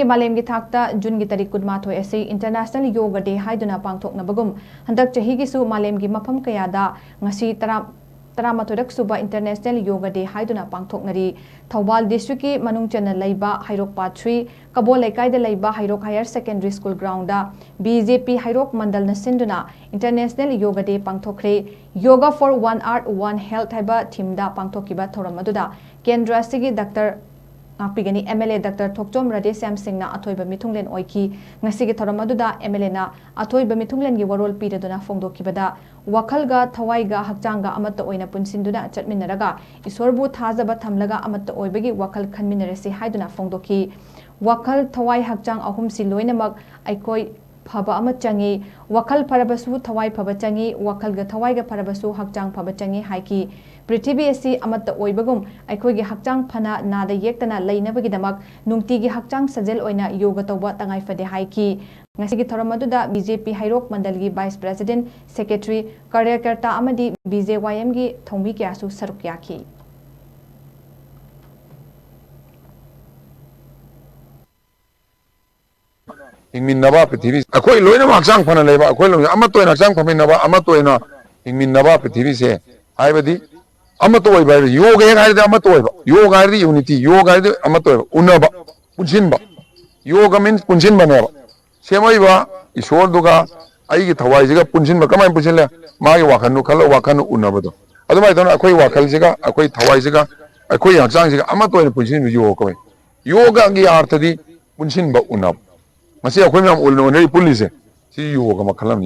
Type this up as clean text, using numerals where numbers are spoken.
Malemgi Thakta Jungi Tarik Kudmato Ese International Yoga Day Haiduna Pangthoknabagum Handak CHAHIGISU Malemgi Mafam Kayada Ngasi 11Th Suba International Yoga Day Haiduna Pangthoknari Thawbal District Manung Chana Laiba Hairok Part 3 Kabol Laikai da Laiba Hairok Higher Secondary School Ground da BJP Hairok Mandal Nasinduna International Yoga Day Pangthokre Yoga for 1 Art 1 Health haiba theme da pangthokiba thoram aduda Kendra sigi Dr. Ngapigani MLA Dr. Thokchom Radhe Sam Singh na athoiba mithunglen oiki ngasi gi thoram aduda MLA na athoiba mithunglen gi warol piraduna phongdokibada wakhalga thawaiga hakchanga amatta oina punsinduna chatminaraga isorbu thajaba thamlaga amatta oibagi wakhal khanminarese haiduna phongdoki wakhal thawai hakchang ahum si loinamak aikoi phaba ama changi wakhal parabasu thawai phaba changi wakhalga thawaiga parabasu hakchang phaba changi haiki Prithvi asi amatta oibagum aikoi gi hakchang phana nada yektana leinabagi damak nungti gi hakchang sajel oina yoga tawba tangai fade haiki ngasi gi thoram aduda BJP Hairok Mandal gi Vice President Secretary Karyakarta amadi BJYM gi thongbi kyasu saruk yaki Ingmin naba Prithvi akoi loina hakchang phana leba akoi loina amatoina hakchang phamin naba amatoina ingmin naba Prithvi se haibadi Amatoi by yoga and Amatoi, yoga unity, yoga Amatoi, Unaba, Punjinba. Yoga means Punjinba never. Semaiva, Ishoduga, I get Hawaii, Punjinba, come and Punjilla, Mai Wakanu, Kala Wakanu Unabado. Otherwise, I quite Wakalziga, I quite Hawaiiga, I quite Axanziga, Amato and Punjin Yoga. Yoga Giartadi, Punjinba Unab. Masia Quinam will know any police. See you, Makalam.